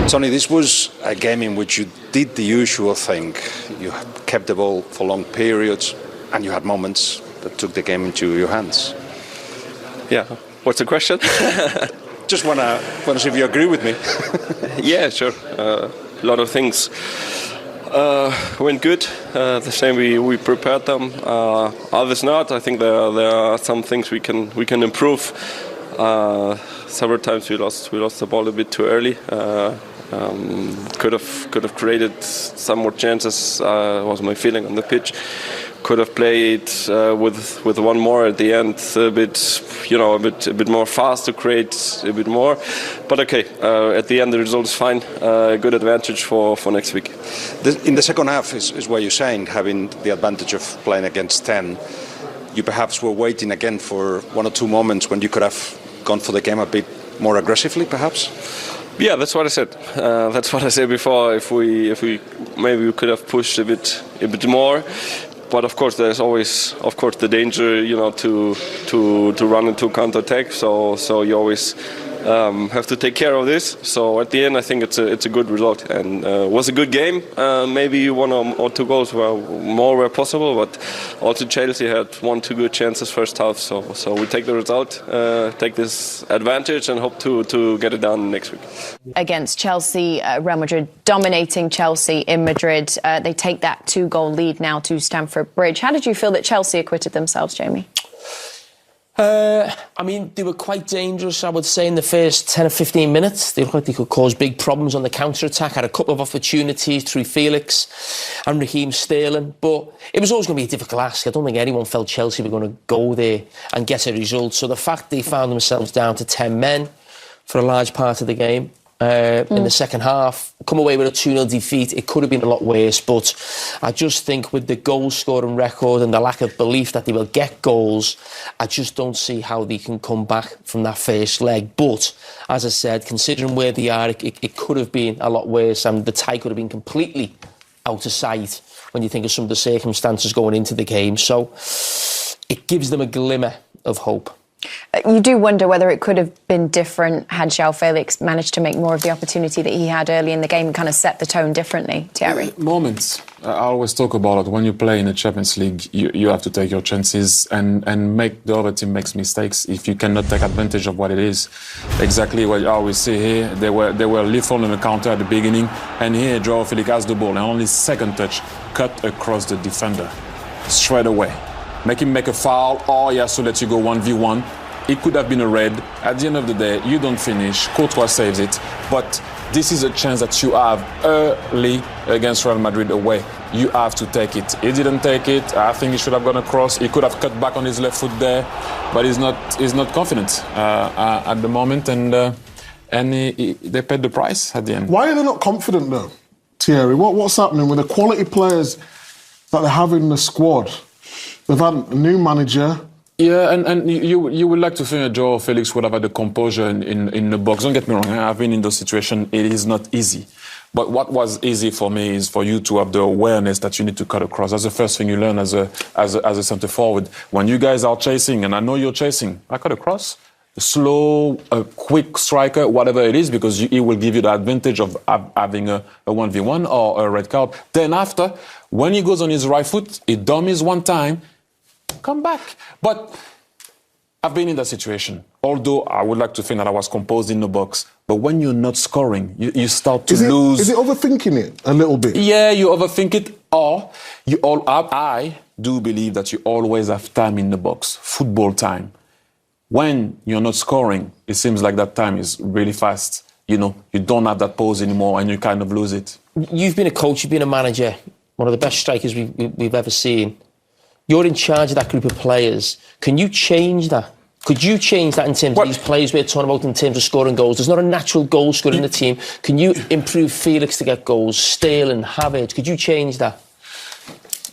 Tony, this was a game in which you did the usual thing. You kept the ball for long periods, and you had moments that took the game into your hands. Yeah, what's the question? Just want to see if you agree with me. Yeah, sure. A lot of things went good. The same we prepared them. Others not. I think there are some things we can improve. Several times we lost the ball a bit too early. Could have created some more chances. Was my feeling on the pitch. Could have played with one more at the end, a bit more fast to create a bit more. But okay, at the end the result is fine. Good advantage for next week. In the second half is where you're saying having the advantage of playing against 10. You perhaps were waiting again for one or two moments when you could have gone for the game a bit more aggressively, perhaps. Yeah, that's what I said. That's what I said before. If we maybe we could have pushed a bit more. But of course, there's always, the danger, to run into counter-attack. So you always have to take care of this. So at the end, I think it's a good result, and was a good game. Maybe one or two goals were possible, but also Chelsea had 1-2 good chances first half. So we take the result, take this advantage, and hope to get it done next week. Against Chelsea, Real Madrid dominating Chelsea in Madrid. They take that 2-goal lead now to Stamford Bridge. How did you feel that Chelsea acquitted themselves, Jamie? They were quite dangerous, I would say, in the first 10 or 15 minutes. They looked like they could cause big problems on the counter-attack. Had a couple of opportunities through Felix and Raheem Sterling. But it was always going to be a difficult ask. I don't think anyone felt Chelsea were going to go there and get a result. So the fact they found themselves down to 10 men for a large part of the game, in the second half, come away with a 2-0 defeat. It could have been a lot worse, but I just think with the goal-scoring record and the lack of belief that they will get goals, I just don't see how they can come back from that first leg. But, as I said, considering where they are, it could have been a lot worse, and the tie could have been completely out of sight when you think of some of the circumstances going into the game. So it gives them a glimmer of hope. You do wonder whether it could have been different had João Felix managed to make more of the opportunity that he had early in the game and kind of set the tone differently, Thierry? Moments. I always talk about it. When you play in the Champions League, you have to take your chances and make the other team makes mistakes if you cannot take advantage of what it is. Exactly what I always say here. They were lethal on the counter at the beginning, and here João Felix has the ball and only second touch cut across the defender straight away. Make him make a foul, or he has to let you go 1v1. It could have been a red. At the end of the day, you don't finish. Courtois saves it. But this is a chance that you have early against Real Madrid away. You have to take it. He didn't take it. I think he should have gone across. He could have cut back on his left foot there, but he's not confident at the moment, and they paid the price at the end. Why are they not confident though, Thierry? What's happening with the quality players that they have in the squad? They've had a new manager. Yeah, and you would like to think that João Felix would have had the composure in the box. Don't get me wrong, I've been in those situations. It is not easy. But what was easy for me is for you to have the awareness that you need to cut across. That's the first thing you learn as a centre forward. When you guys are chasing, and I know you're chasing, I cut across. Slow, a quick striker, whatever it is, because he will give you the advantage of having a 1v1 or a red card. Then after, when he goes on his right foot, he dummies one time, come back. But I've been in that situation. Although I would like to think that I was composed in the box. But when you're not scoring, you start to lose. Is it overthinking it a little bit? Yeah, you overthink it. Or I do believe that you always have time in the box, football time. When you're not scoring, it seems like that time is really fast. You don't have that pause anymore and you kind of lose it. You've been a coach, you've been a manager, one of the best strikers we've ever seen. You're in charge of that group of players. Can you change that? Could you change that in terms of these players we're talking about in terms of scoring goals? There's not a natural goal scorer in the team. Can you improve Felix to get goals? Sterling, Havertz, could you change that?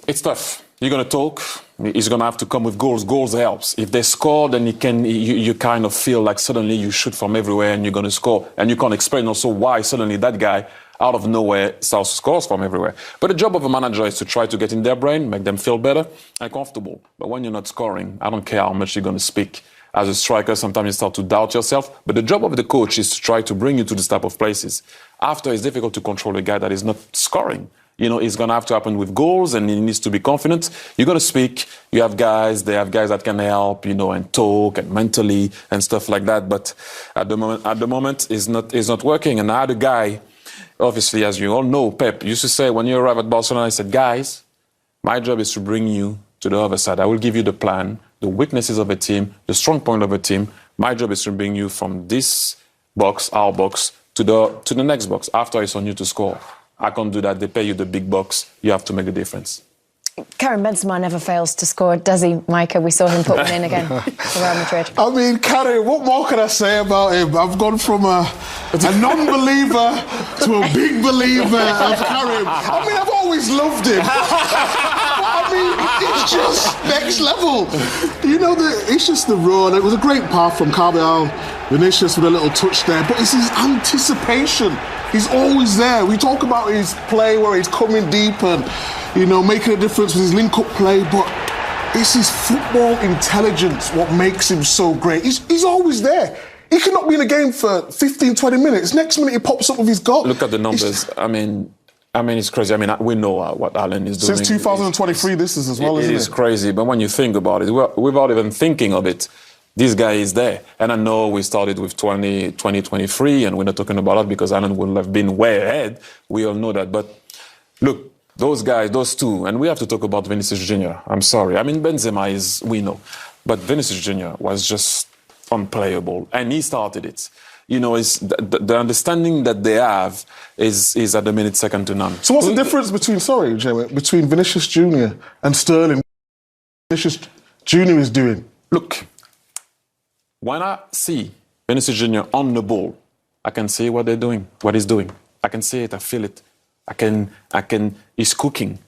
It's tough. You're going to talk. He's going to have to come with goals. Goals helps. If they score, then you kind of feel like suddenly you shoot from everywhere and you're going to score. And you can't explain also why suddenly that guy out of nowhere starts to score from everywhere. But the job of a manager is to try to get in their brain, make them feel better and comfortable. But when you're not scoring, I don't care how much you're going to speak. As a striker, sometimes you start to doubt yourself. But the job of the coach is to try to bring you to this type of places. After, it's difficult to control a guy that is not scoring. You know, it's going to have to happen with goals, and he needs to be confident. You're going to speak. You have guys, they have guys that can help, you know, and talk and mentally and stuff like that. But at the moment, it's not working. And I had a guy, obviously, as you all know, Pep used to say when you arrive at Barcelona, he said, guys, my job is to bring you to the other side. I will give you the plan, the weaknesses of a team, the strong point of a team. My job is to bring you from this box, our box, to the next box. After it's on you to score. I can't do that. They pay you the big bucks. You have to make the difference. Karim Benzema never fails to score, does he, Micah? We saw him put one in again for Real Madrid. I mean, Karim, what more can I say about him? I've gone from a non-believer to a big believer of Karim. I mean, I've always loved him. I mean, it's just next level. You know, it's just the run. It was a great pass from Carvajal, Vinicius with a little touch there, but it's his anticipation. He's always there. We talk about his play where he's coming deep and, you know, making a difference with his link-up play, but it's his football intelligence what makes him so great. He's always there. He cannot be in a game for 15, 20 minutes. Next minute he pops up with his goal. Look at the numbers. I mean, it's crazy. I mean, we know what Alan is doing. Since 2023, this is as well, isn't it? It is crazy, but when you think about it, without even thinking of it, this guy is there. And I know we started with 2023, and we're not talking about that because Alan would have been way ahead. We all know that. But look, those guys, those two, and we have to talk about Vinicius Jr. I'm sorry. I mean, Benzema is, we know. But Vinicius Jr. was just unplayable, and he started it. You know, the understanding that they have is at the minute second to none. So what's the difference between Vinicius Jr. and Sterling? Vinicius Jr. is doing? Look, when I see Vinicius Jr. on the ball, I can see what they're doing, what he's doing. I can see it, I feel it. He's cooking.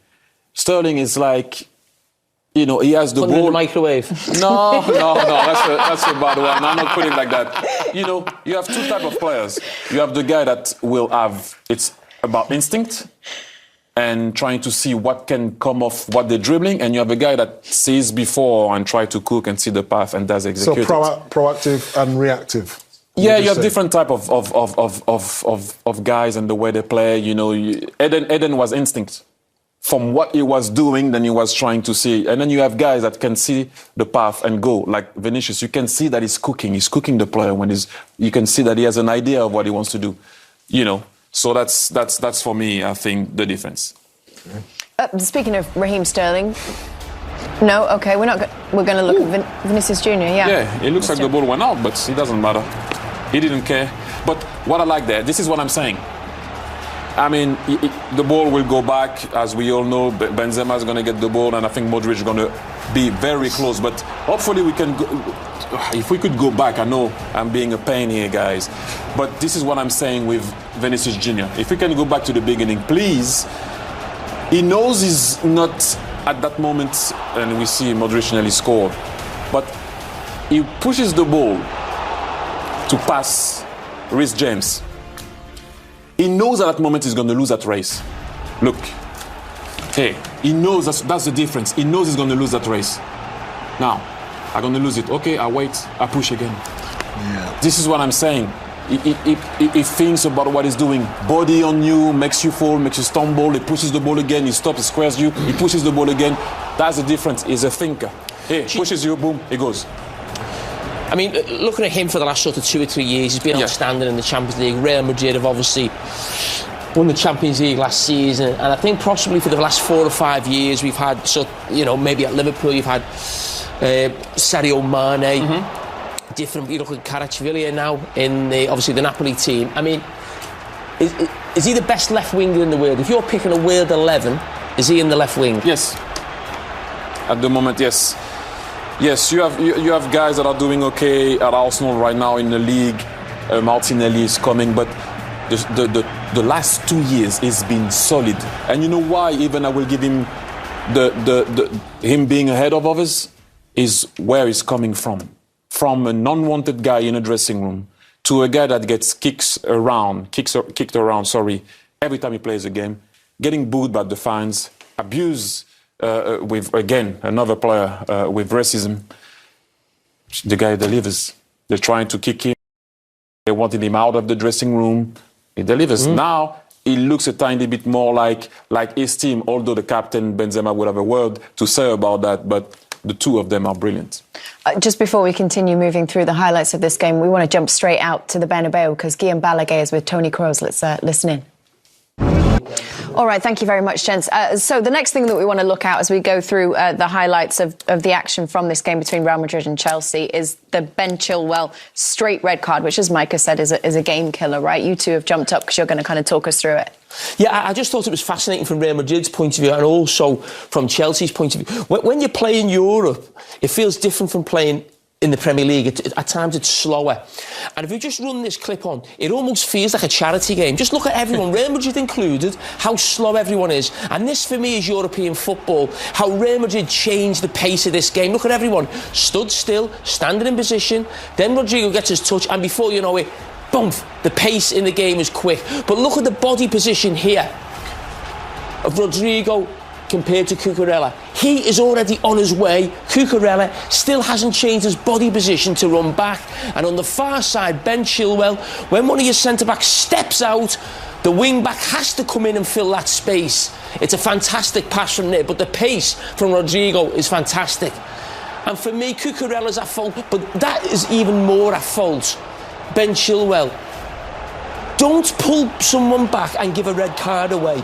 Sterling is like, you know, he has the Put it ball. in the microwave. No, that's a bad one. I'm not putting it like that. You know, you have two types of players. You have the guy that will have, it's about instinct and trying to see what can come off what they're dribbling, and you have a guy that sees before and try to cook and see the path and does execute. So proactive and reactive. Yeah, you have different type of guys and the way they play. You know, Eden was instinct. From what he was doing, then he was trying to see. And then you have guys that can see the path and go. Like Vinicius, you can see that he's cooking. He's cooking the player you can see that he has an idea of what he wants to do. You know, so that's for me, I think, the difference. Speaking of Raheem Sterling, no, okay, we're going to look at Vinicius Jr. Yeah, it looks like the ball went out, but it doesn't matter. He didn't care. But what I like there, this is what I'm saying. I mean, the ball will go back, as we all know. Benzema is going to get the ball, and I think Modric is going to be very close. But hopefully we can go. If we could go back, I know I'm being a pain here, guys. But this is what I'm saying with Vinicius Jr. If we can go back to the beginning, please. He knows he's not at that moment, and we see Modric nearly scored. But he pushes the ball to pass Reece James. He knows at that moment he's going to lose that race. Look, hey, he knows that's the difference. He knows he's going to lose that race. Now, I'm going to lose it. Okay, I wait, I push again. Yeah. This is what I'm saying. He thinks about what he's doing. Body on you, makes you fall, makes you stumble. He pushes the ball again, he stops, he squares you, he pushes the ball again. That's the difference. He's a thinker. Hey, pushes you, boom, he goes. I mean, looking at him for the last sort of 2 or 3 years, he's been outstanding in the Champions League. Real Madrid have obviously won the Champions League last season, and I think possibly for the last 4 or 5 years we've had, maybe at Liverpool you've had Sadio Mane, different. You look at Kvaratskhelia now in obviously the Napoli team. I mean, is he the best left winger in the world? If you're picking a world 11, is he in the left wing? Yes. At the moment, yes. Yes, you have guys that are doing okay at Arsenal right now in the league. Martinelli is coming, but the last 2 years he's been solid. And you know why? Even I will give him him being ahead of others is where he's coming from. From an unwanted guy in a dressing room to a guy that gets kicked around, every time he plays a game, getting booed by the fans, abused. With, again, another player with racism. the guy delivers. They're trying to kick him. They wanted him out of the dressing room. He delivers. Now, it looks a tiny bit more like his team, although the captain, Benzema, would have a word to say about that, but the two of them are brilliant. Just before we continue moving through the highlights of this game, we want to jump straight out to the Bernabeu because Guillaume Balaguer is with Tony Kroos. Let's listen in. All right, thank you very much, gents. So the next thing that we want to look at as we go through the highlights of the action from this game between Real Madrid and Chelsea is the Ben Chillwell straight red card, which, as Micah said, is a game killer, right? You two have jumped up because you're going to kind of talk us through it. Yeah, I just thought it was fascinating from Real Madrid's point of view and also from Chelsea's point of view. When you play in Europe, it feels different from playing in the Premier League. At times it's slower. And if you just run this clip on, it almost feels like a charity game. Just look at everyone, Real Madrid included, how slow everyone is. And this, for me, is European football. How Real Madrid changed the pace of this game. Look at everyone. Stood still, standing in position. Then Rodrigo gets his touch. And before you know it, boom, the pace in the game is quick. But look at the body position here of Rodrigo compared to Cucurella. He is already on his way. Cucurella still hasn't changed his body position to run back. And on the far side, Ben Chillwell, when one of your centre-backs steps out, the wing-back has to come in and fill that space. It's a fantastic pass from there, but the pace from Rodrigo is fantastic. And for me, Cucurella's at fault, but that is even more at fault. Ben Chillwell. Don't pull someone back and give a red card away.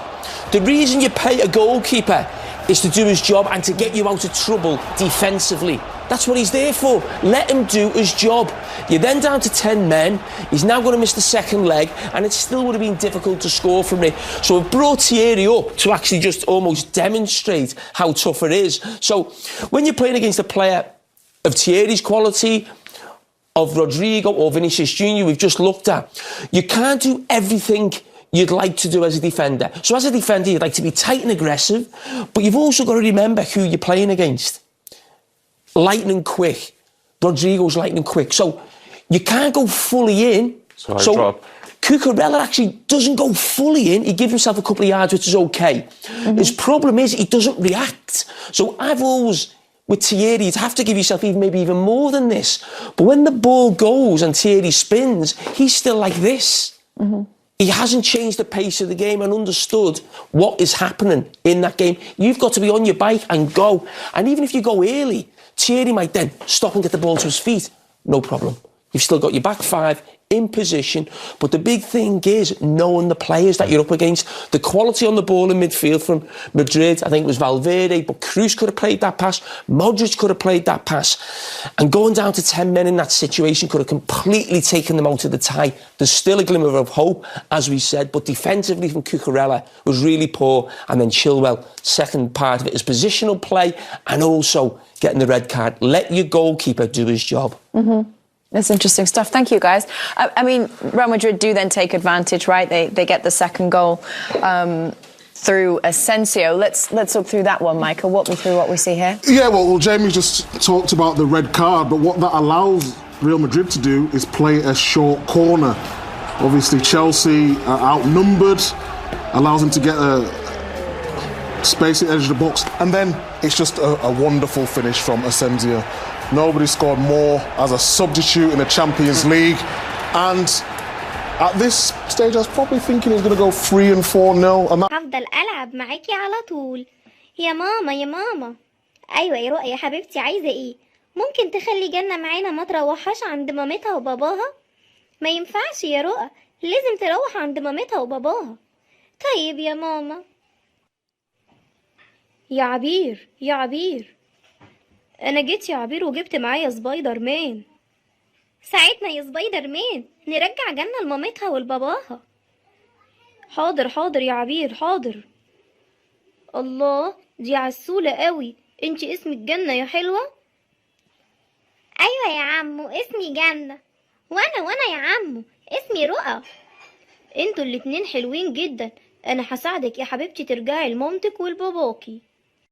The reason you pay a goalkeeper is to do his job and to get you out of trouble defensively. That's what he's there for. Let him do his job. You're then down to 10 men. He's now going to miss the second leg, and it still would have been difficult to score from it. So I've brought Theiry up to actually just almost demonstrate how tough it is. So when you're playing against a player of Thierry's quality, of Rodrigo or Vinicius Jr. we've just looked at, you can't do everything you'd like to do as a defender. So as a defender, you'd like to be tight and aggressive, but you've also got to remember who you're playing against. Lightning quick. Rodrigo's lightning quick. So you can't go fully in. So Cucurella actually doesn't go fully in. He gives himself a couple of yards, which is okay. His problem is he doesn't react. So I've always, with Thierry, you'd have to give yourself maybe even more than this. But when the ball goes and Thierry spins, he's still like this. He hasn't changed the pace of the game and understood what is happening in that game. You've got to be on your bike and go. And even if you go early, Thierry might then stop and get the ball to his feet. No problem. You've still got your back five in position. But the big thing is knowing the players that you're up against. The quality on the ball in midfield from Madrid, I think it was Valverde, but Kroos could have played that pass. Modric could have played that pass. And going down to 10 men in that situation could have completely taken them out of the tie. There's still a glimmer of hope, as we said, but defensively from Cucurella was really poor. And then Chilwell, second part of it is positional play and also getting the red card. Let your goalkeeper do his job. That's interesting stuff. Thank you, guys. I mean, Real Madrid do then take advantage, right? They get the second goal through Asensio. Let's look through that one, Michael. Walk me through what we see here. Yeah, well, Jamie just talked about the red card, but what that allows Real Madrid to do is play a short corner. Obviously, Chelsea are outnumbered, allows them to get a space at the edge of the box, and then it's just a wonderful finish from Asensio. Nobody scored more as a substitute in the Champions League, and at this stage I was probably thinking he was going to go 3 and 4-0. And هفضل ألعب معاكي على طول. يا ماما يا ماما. أيوة يا رؤى يا حبيبتي، عايزة إيه؟ ممكن تخلي جنة معانا ما تروحش عند مامتها وباباها؟ ما ينفعش يا رؤى، لازم تروح عند مامتها وباباها. طيب يا ماما. يا عبير يا عبير، أنا جيت يا عبير وجبت معايا سبايدر مان. ساعتنا يا سبايدر مان، نرجع جنة لمامتها ولباباها. حاضر حاضر يا عبير حاضر. الله، دي عسولة قوي. انت اسمك جنة يا حلوة؟ أيوة يا عمو، اسمي جنة. وأنا يا عمو اسمي رؤى. انتوا الاتنين حلوين جدا. أنا هساعدك يا حبيبتي ترجعي لمامتك ولباباكي.